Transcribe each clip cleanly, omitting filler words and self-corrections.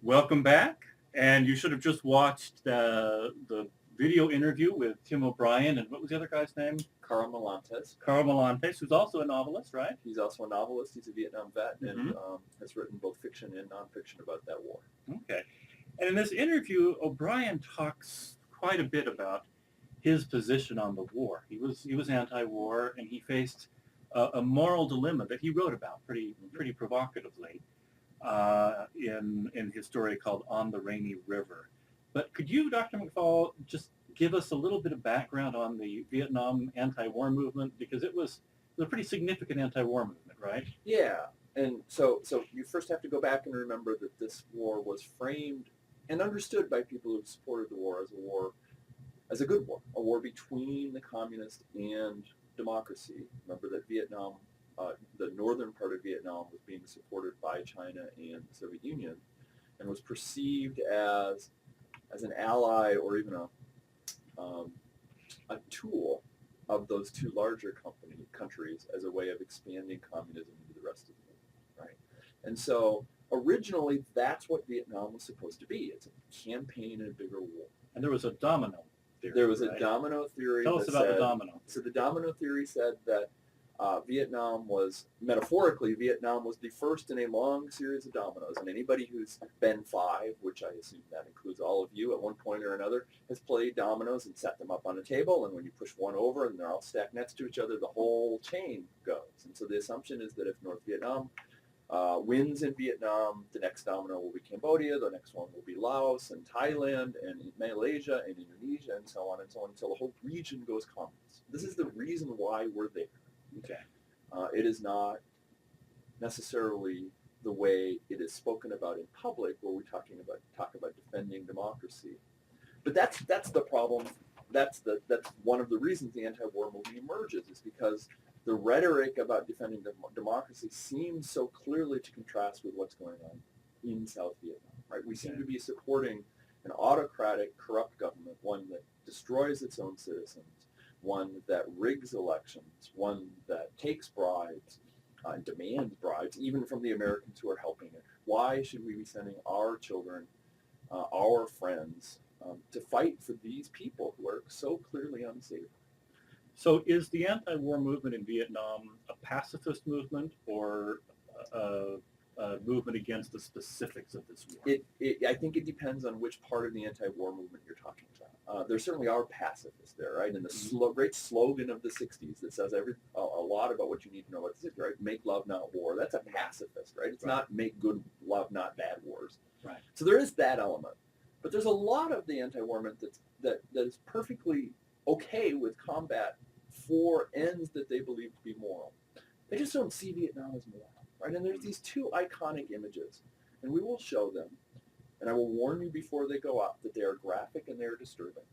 Welcome back. And you should have just watched the video interview with Tim O'Brien and what was the other guy's name? Carl Malantes. Carl Malantes, who's also a novelist, right? He's also a novelist. He's a Vietnam vet and Mhm. has written both fiction and nonfiction about that war. Okay. And in this interview, O'Brien talks quite a bit about his position on the war. He was anti-war, and he faced a moral dilemma that he wrote about pretty provocatively in his story called On the Rainy River. But could you, Dr. McFall, just give us a little bit of background on the Vietnam anti-war movement, because it was a pretty significant anti-war movement, right? Yeah, and so you first have to go back and remember that this war was framed and understood by people who supported the war as a good war, a war between the communist and democracy. Remember that Vietnam, the northern part of Vietnam, was being supported by China and the Soviet Union, and was perceived as an ally or even a tool of those two larger countries as a way of expanding communism into the rest of the world, right? And so originally, that's what Vietnam was supposed to be. It's a campaign in a bigger war. And there was a domino theory. There was right? a domino theory. Tell us about the domino. So the domino theory said that Vietnam was, metaphorically, Vietnam was the first in a long series of dominoes. And anybody who's been five, which I assume that includes all of you at one point or another, has played dominoes and set them up on a table. And when you push one over and they're all stacked next to each other, the whole chain goes. And so the assumption is that if North Vietnam wins in Vietnam, the next domino will be Cambodia, the next one will be Laos and Thailand and Malaysia and Indonesia and so on until the whole region goes communist. This is the reason why we're there. Okay. It is not necessarily the way it is spoken about in public, where we talk about defending democracy. But that's the problem. That's one of the reasons the anti-war movement emerges, is because the rhetoric about defending democracy seems so clearly to contrast with what's going on in South Vietnam. Right? We seem to be supporting an autocratic, corrupt government, one that destroys its own citizens, one that rigs elections, one that takes bribes and demands bribes, even from the Americans who are helping it. Why should we be sending our children, our friends, to fight for these people who are so clearly unsavory? So is the anti-war movement in Vietnam a pacifist movement or a movement against the specifics of this war? I think it depends on which part of the anti-war movement you're talking about. There certainly are pacifists there, right? And the great slogan of the 60s that says a lot about what you need to know about this, right? Make love, not war. That's a pacifist, right? It's not make good love, not bad wars. Right. So there is that element. But there's a lot of the anti-war movement that is perfectly okay with combat for ends that they believe to be moral. They just don't see Vietnam as moral, right? And there's these two iconic images, and we will show them, and I will warn you before they go up that they are graphic and they are disturbing.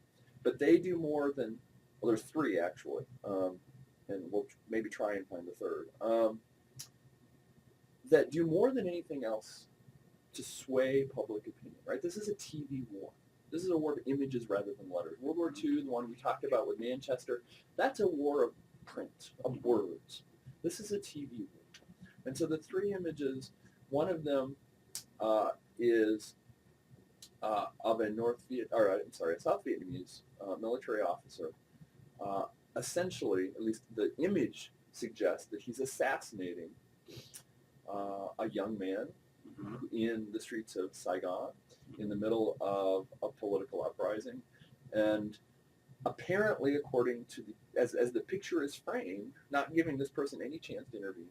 But they do more than, well, there's three actually, and we'll maybe try and find the third, that do more than anything else to sway public opinion, right? This is a TV war. This is a war of images rather than letters. World War II, the one we talked about with Manchester, that's a war of print, of words. This is a TV war. And so the three images, one of them is of a South Vietnamese military officer. Essentially, at least the image suggests that he's assassinating a young man in the streets of Saigon in the middle of a political uprising. And apparently, according to as the picture is framed, not giving this person any chance to intervene,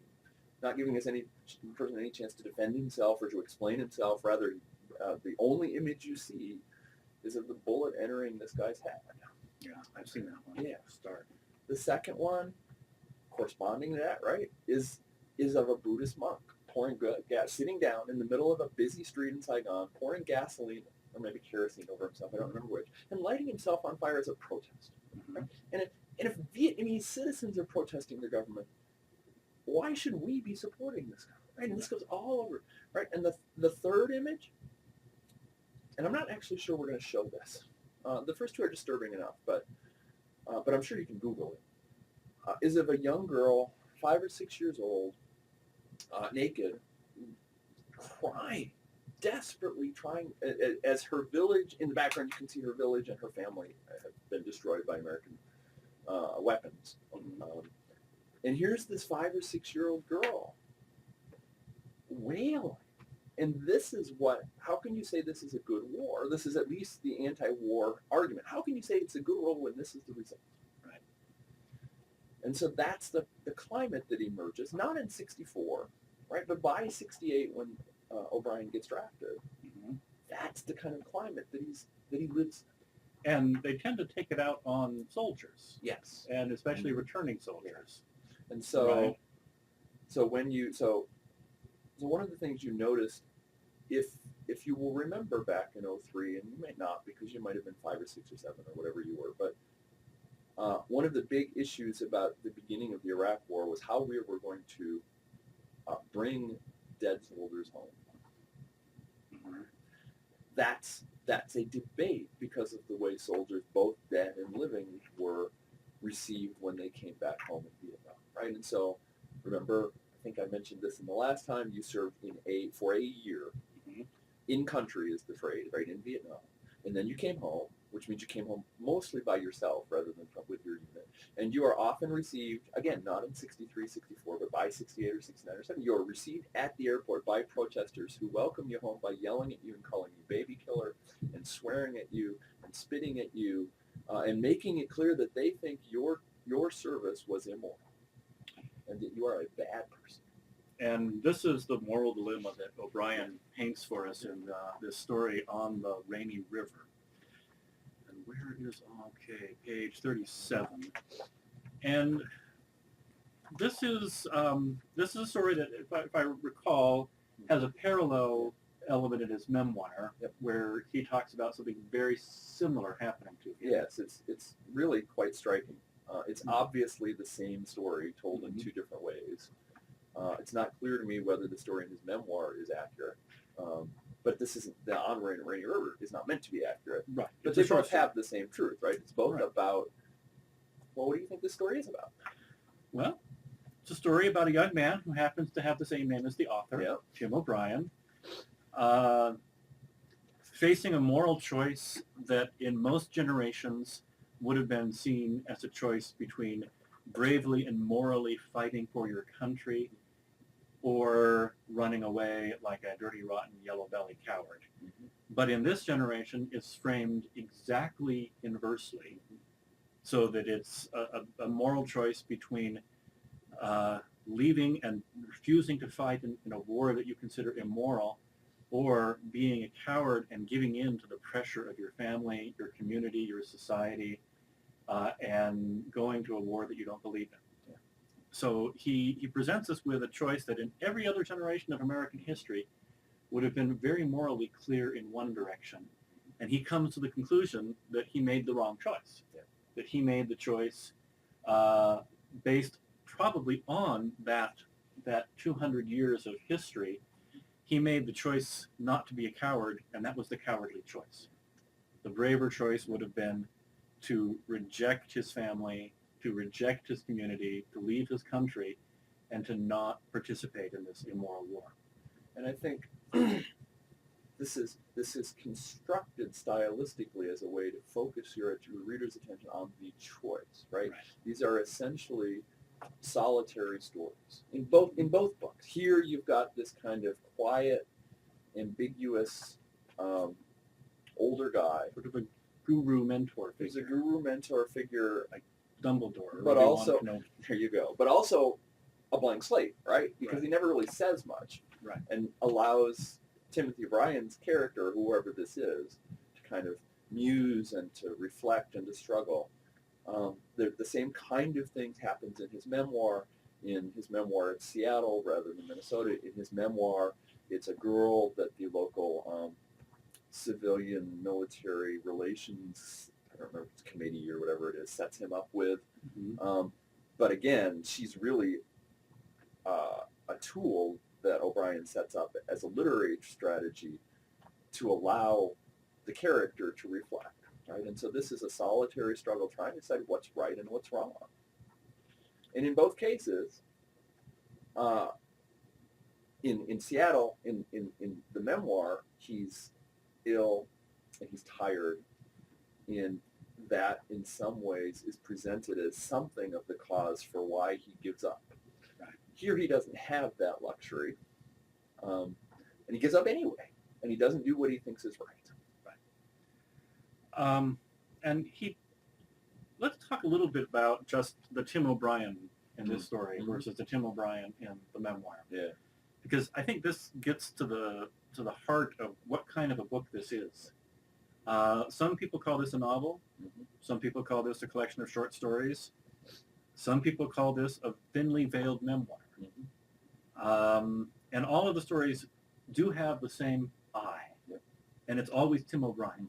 not giving any person any chance to defend himself or to explain himself. Rather, the only image you see is of the bullet entering this guy's head. Yeah, I've seen that one. Yeah. Start. The second one, corresponding to that, right, is of a Buddhist monk pouring gas, sitting down in the middle of a busy street in Saigon, pouring gasoline or maybe kerosene over himself, I don't remember which, and lighting himself on fire as a protest. Right? And if Vietnamese citizens are protesting their government, why should we be supporting this government? Right? And this goes all over. Right? And the third image, and I'm not actually sure we're going to show this. The first two are disturbing enough, but I'm sure you can Google it. Is of a young girl, 5 or 6 years old, naked, crying, desperately trying, as her village, in the background you can see her village and her family have been destroyed by American weapons. And here's this 5 or 6 year old girl wailing. And this is what, how can you say this is a good war? This is at least the anti-war argument. How can you say it's a good war when this is the result? Right? And so that's the climate that emerges, not in 64, right? But by 68 when O'Brien gets drafted, that's the kind of climate that he lives in. And they tend to take it out on soldiers. Yes. And especially returning soldiers. And so, so one of the things you noticed, if you will remember back in 03, and you may not because you might have been 5 or 6 or 7 or whatever you were, but one of the big issues about the beginning of the Iraq War was how we were going to bring dead soldiers home. That's a debate because of the way soldiers, both dead and living, were received when they came back home in Vietnam, right? And so, remember, I think I mentioned this in the last time, you served for a year in country is the phrase, right, in Vietnam. And then you came home, which means you came home mostly by yourself rather than with your unit. And you are often received, again, not in 63, 64, but by 68 or 69 or 70, you are received at the airport by protesters who welcome you home by yelling at you and calling you baby killer and swearing at you and spitting at you and making it clear that they think your service was immoral and that you are a bad person. And this is the moral dilemma that O'Brien paints for us in this story on the Rainy River. And where is, page 37. And this is a story that, if I recall, has a parallel element in his memoir, where he talks about something very similar happening to him. Yes, it's really quite striking. It's obviously the same story told in two different ways. It's not clear to me whether the story in his memoir is accurate, but this isn't, the On Rainy River is not meant to be accurate. Right. But they both have the same truth, right? It's both about, well, what do you think this story is about? Well, it's a story about a young man who happens to have the same name as the author, Tim O'Brien, facing a moral choice that in most generations would have been seen as a choice between bravely and morally fighting for your country or running away like a dirty, rotten, yellow-bellied coward. But in this generation, it's framed exactly inversely, so that it's a moral choice between leaving and refusing to fight in a war that you consider immoral, or being a coward and giving in to the pressure of your family, your community, your society, and going to a war that you don't believe in. So he presents us with a choice that in every other generation of American history would have been very morally clear in one direction. And he comes to the conclusion that he made the wrong choice, that he made the choice based probably on that 200 years of history. He made the choice not to be a coward, and that was the cowardly choice. The braver choice would have been to reject his family, to reject his community, to leave his country, and to not participate in this immoral war. And I think this is constructed stylistically as a way to focus your reader's attention on the choice, right? These are essentially solitary stories in both books. Here you've got this kind of quiet, ambiguous, older guy, sort of a guru mentor figure. He's a guru mentor figure, like Dumbledore. But also, there you go. But also a blank slate, right? Because he never really says much, and allows Timothy O'Brien's character, whoever this is, to kind of muse and to reflect and to struggle. The same kind of things happens in his memoir. In his memoir, it's Seattle rather than Minnesota. In his memoir, it's a girl that the local civilian military relations, I don't remember if it's committee or whatever it is, sets him up with. But again, she's really a tool that O'Brien sets up as a literary strategy to allow the character to reflect. Right? And so this is a solitary struggle trying to decide what's right and what's wrong. And in both cases, in Seattle, in the memoir, he's ill and he's tired. And that, in some ways, is presented as something of the cause for why he gives up. Right. Here, he doesn't have that luxury, and he gives up anyway, and he doesn't do what he thinks is right. And let's talk a little bit about just the Tim O'Brien in this story Mm-hmm. versus the Tim O'Brien in the memoir. Yeah. Because I think this gets to the heart of what kind of a book this is. Some people call this a novel. Mm-hmm. Some people call this a collection of short stories. Some people call this a thinly veiled memoir. Mm-hmm. And all of the stories do have the same eye. Yep. And it's always Tim O'Brien.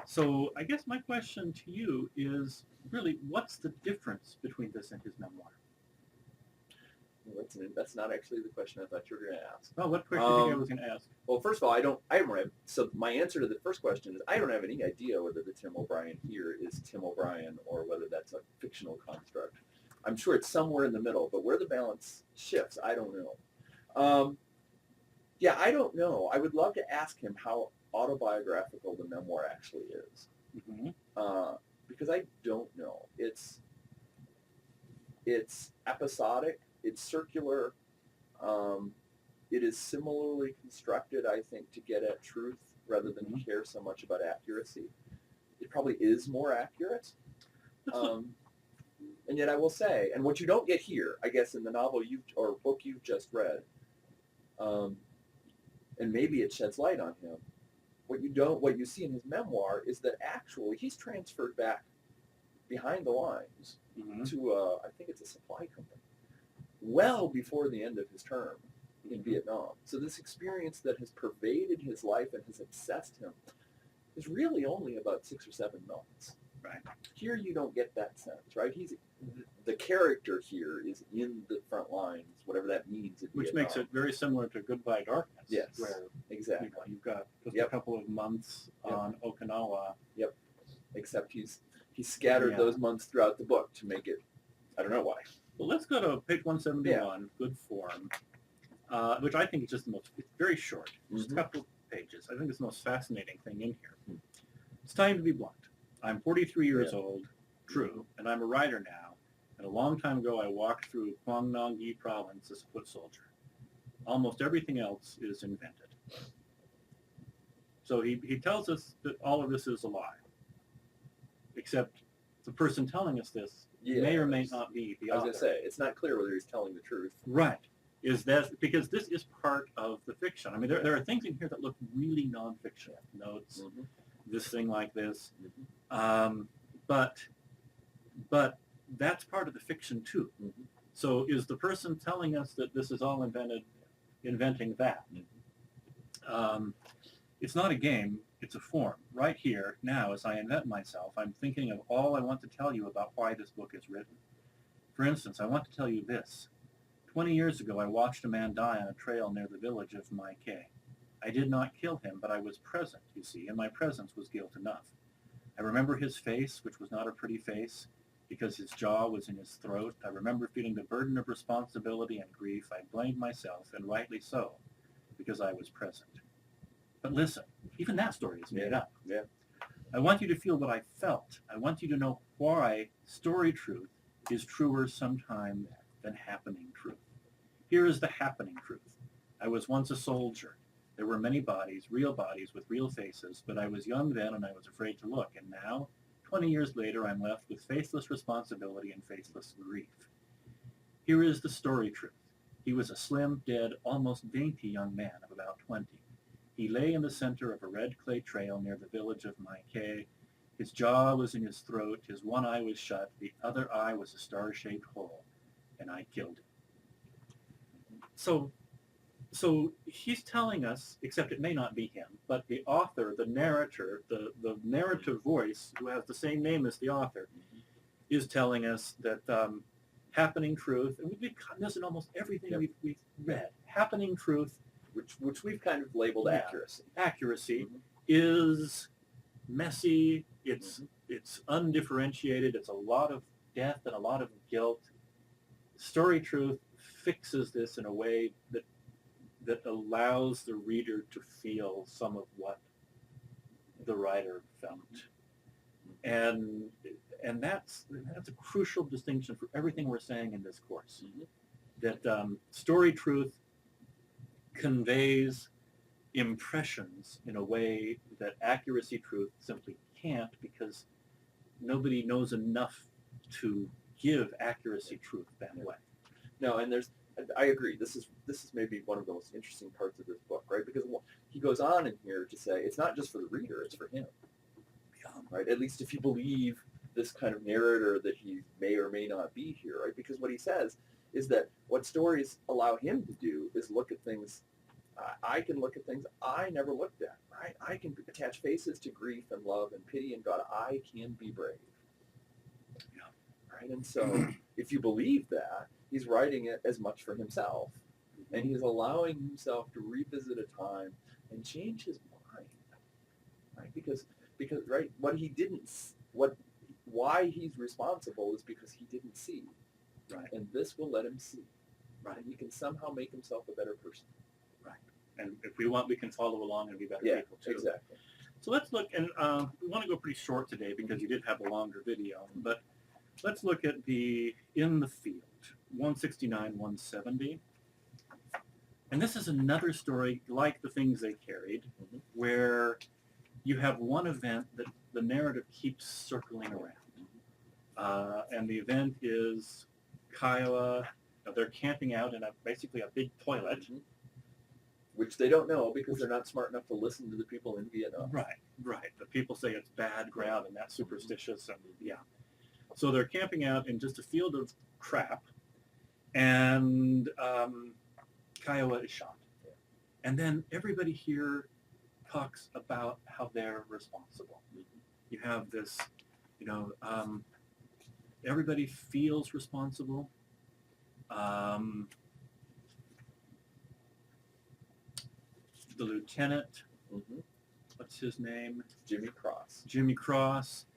So I guess my question to you is really, what's the difference between this and his memoir? Well, that's not actually the question I thought you were going to ask. Oh, what question do you think I was going to ask? Well, first of all, I haven't read. So my answer to the first question is I don't have any idea whether the Tim O'Brien here is Tim O'Brien or whether that's a fictional construct. I'm sure it's somewhere in the middle, but where the balance shifts, I don't know. Yeah, I don't know. I would love to ask him how autobiographical the memoir actually is, Mm-hmm. because I don't know. It's episodic. It's circular. It is similarly constructed, I think, to get at truth rather than Mhm. care so much about accuracy. It probably is more accurate. And yet I will say, and what you don't get here, I guess, in the novel or book you've just read, and maybe it sheds light on him, what you see in his memoir is that actually he's transferred back behind the lines Mm-hmm. to, I think it's a supply company, well before the end of his term in Vietnam. So this experience that has pervaded his life and has obsessed him is really only about 6 or 7 months. Right. Here you don't get that sense, right? The character here is in the front lines, whatever that means. Which makes it very similar to Goodbye Darkness. Yes, Where exactly. you've got just Yep. a couple of months Yep. on Okinawa. Except he's scattered Yeah. those months throughout the book to make it, I don't know why. Well, let's go to page 171, Good Form, which I think is just it's very short, just a Mhm. couple of pages. I think it's the most fascinating thing in here. Hmm. It's time to be blunt. I'm 43 years Yeah. old, true, and I'm a writer now. And a long time ago, I walked through Quang Nong Yi province as a foot soldier. Almost everything else is invented. So he tells us that all of this is a lie, except the person telling us this may or may Yes. not be the I was author. going to say, it's not clear whether he's telling the truth. Right. Is that because this is part of the fiction? I mean, there are things in here that look really nonfiction. Notes, Mm-hmm. this thing like this, Mm-hmm. but that's part of the fiction too. Mm-hmm. So is the person telling us that this is all inventing that? Mm-hmm. It's not a game. It's a form. Right here, now, as I invent myself, I'm thinking of all I want to tell you about why this book is written. For instance, I want to tell you this. 20 years ago, I watched a man die on a trail near the village of Mai Khe. I did not kill him, but I was present, you see, and my presence was guilt enough. I remember his face, which was not a pretty face, because his jaw was in his throat. I remember feeling the burden of responsibility and grief. I blamed myself, and rightly so, because I was present. But listen, even that story is made up. Yeah. I want you to feel what I felt. I want you to know why story truth is truer sometime than happening truth. Here is the happening truth. I was once a soldier. There were many bodies, real bodies with real faces, but I was young then and I was afraid to look. And now, 20 years later, I'm left with faceless responsibility and faceless grief. Here is the story truth. He was a slim, dead, almost dainty young man of about 20. He lay in the center of a red clay trail near the village of Mai Khe. His jaw was in his throat, his one eye was shut, the other eye was a star-shaped hole, and I killed him. So he's telling us, except it may not be him, but the author, the narrator, the narrative voice, who has the same name as the author, is telling us that happening truth, and we've gotten this in almost everything Yep. we've read, happening truth, Which we've kind of labeled Yeah. accuracy. accuracy, is messy, it's undifferentiated, it's a lot of death and a lot of guilt. Story truth fixes this in a way that that allows the reader to feel some of what the writer felt. And that's a crucial distinction for everything we're saying in this course. That story truth conveys impressions in a way that accuracy truth simply can't, because nobody knows enough to give accuracy truth that way. No, and I agree. This is maybe one of the most interesting parts of this book, right? Because he goes on in here to say it's not just for the reader; it's for him, right? At least if you believe this kind of narrator that he may or may not be here, right? Because what he says is that what stories allow him to do is look at things. I can look at things I never looked at, right? I can attach faces to grief and love and pity and God. I can be brave, right? And so, if you believe that, he's writing it as much for himself, and he's allowing himself to revisit a time and change his mind, right? Because right, why he's responsible is because he didn't see, right? And this will let him see, right? And he can somehow make himself a better person, right? And if we want, we can follow along and be better people too. Exactly. So let's look, and we want to go pretty short today because you did have a longer video, but let's look at the In the Field, 169, 170. And this is another story like the things they carried, where you have one event that the narrative keeps circling around. And the event is Kiowa. They're camping out in basically a big toilet. Which they don't know because they're not smart enough to listen to the people in Vietnam. Right. The people say it's bad ground and that's superstitious, and yeah. So they're camping out in just a field of crap, and Kiowa is shot. And then everybody here talks about how they're responsible. You have this, everybody feels responsible. The lieutenant, what's his name? Jimmy Cross. Jimmy Cross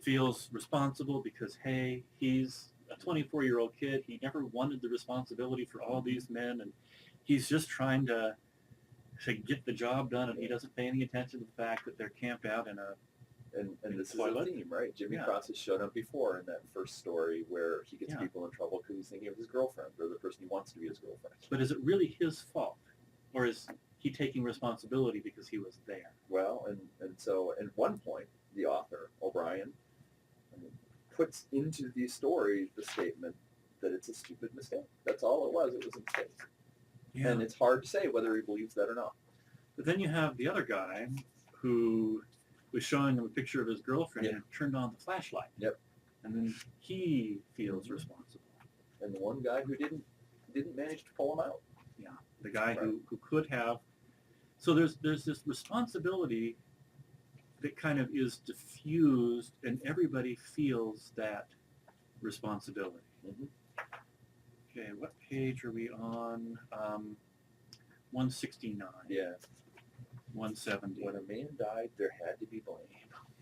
feels responsible because, hey, he's a 24-year-old kid. He never wanted the responsibility for all these men, and he's just trying to get the job done, and he doesn't pay any attention to the fact that they're camped out in a And this toilet. is the theme, right? Jimmy Cross has shown up before in that first story where he gets people in trouble because he's thinking of his girlfriend or the person he wants to be his girlfriend. But is it really his fault? Or is he taking responsibility because he was there? Well, and so at one point, the author, O'Brien, puts into the story the statement that it's a stupid mistake. That's all it was. It was a mistake. Yeah. And it's hard to say whether he believes that or not. But then you have the other guy who was showing him a picture of his girlfriend and turned on the flashlight. Yep. And then he feels responsible. And the one guy who didn't manage to pull him out. Yeah. The guy who could have. So there's this responsibility that kind of is diffused, and everybody feels that responsibility. Okay, what page are we on? 169. Yeah. 170. When a man died, there had to be blame.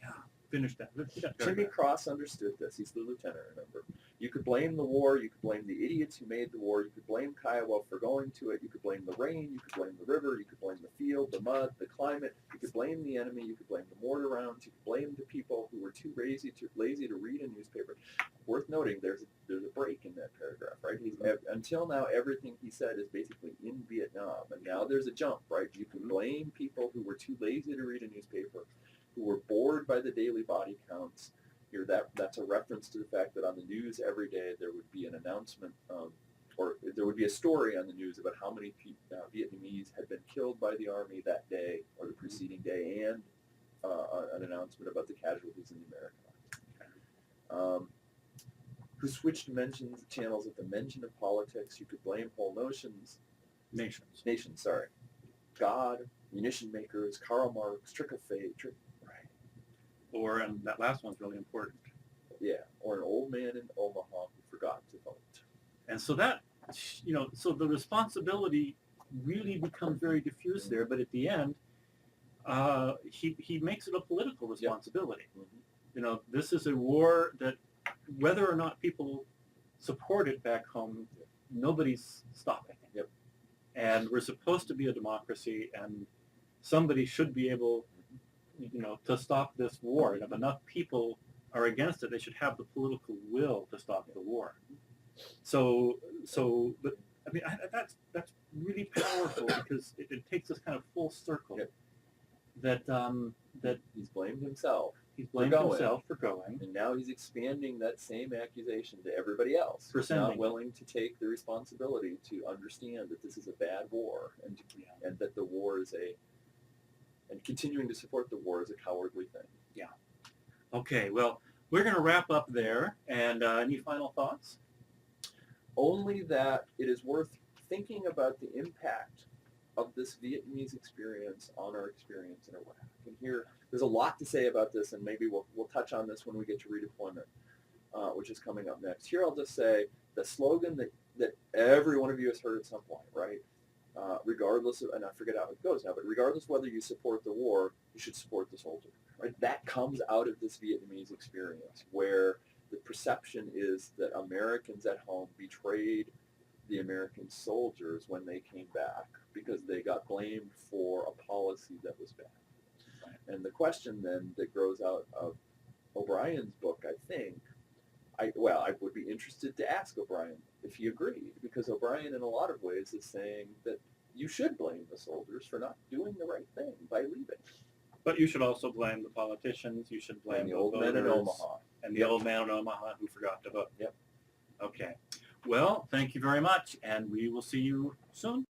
Yeah, finish that. Jimmy Cross understood this. He's the lieutenant, remember. You could blame the war. You could blame the idiots who made the war. You could blame Kiowa for going to it. You could blame the rain. You could blame the river. You could blame the field, the mud, the climate. You could blame the enemy. You could blame the mortar rounds. You could blame the people who were too lazy to read a newspaper. Worth noting, there's a break in that paragraph, right? Until now, everything he said is basically in Vietnam, and now there's a jump, right? You can blame people who were too lazy to read a newspaper, who were bored by the daily body counts. Here, that's a reference to the fact that on the news every day there would be an announcement, or there would be a story on the news about how many Vietnamese had been killed by the army that day or the preceding day, and an announcement about the casualties in the American. Who switched channels at the mention of politics. You could blame whole nations, sorry. God, munition makers, Karl Marx, trick of fate, Or, and that last one's really important. Yeah, or an old man in Omaha who forgot to vote. And so that, so the responsibility really becomes very diffuse there, but at the end, he makes it a political responsibility. This is a war that, whether or not people support it back home, nobody's stopping it. and we're supposed to be a democracy, and somebody should be able, to stop this war. And if enough people are against it, they should have the political will to stop the war. But I mean, that's really powerful because it takes us kind of full circle. Yep. That He's blamed himself, he's blamed going. himself for going. and now he's expanding that same accusation to everybody else For who's not sending. willing to take the responsibility to understand that this is a bad war, and and that the war is and continuing to support the war is a cowardly thing. Okay, well, we're going to wrap up there. And any final thoughts? Only that it is worth thinking about the impact of this Vietnamese experience on our experience in Iraq. And here, there's a lot to say about this, and maybe we'll touch on this when we get to redeployment, which is coming up next. Here I'll just say the slogan that every one of you has heard at some point, right? Regardless of, and I forget how it goes now, but regardless whether you support the war, you should support the soldier, right? That comes out of this Vietnamese experience, where the perception is that Americans at home betrayed the American soldiers when they came back because they got blamed for a policy that was bad. And the question then that grows out of O'Brien's book, I think, I would be interested to ask O'Brien if he agreed, because O'Brien in a lot of ways is saying that you should blame the soldiers for not doing the right thing by leaving. But you should also blame the politicians. You should blame And the old men in voters, Omaha. and the old man in Omaha who forgot to vote. Yep. Okay. Well, thank you very much, and we will see you soon.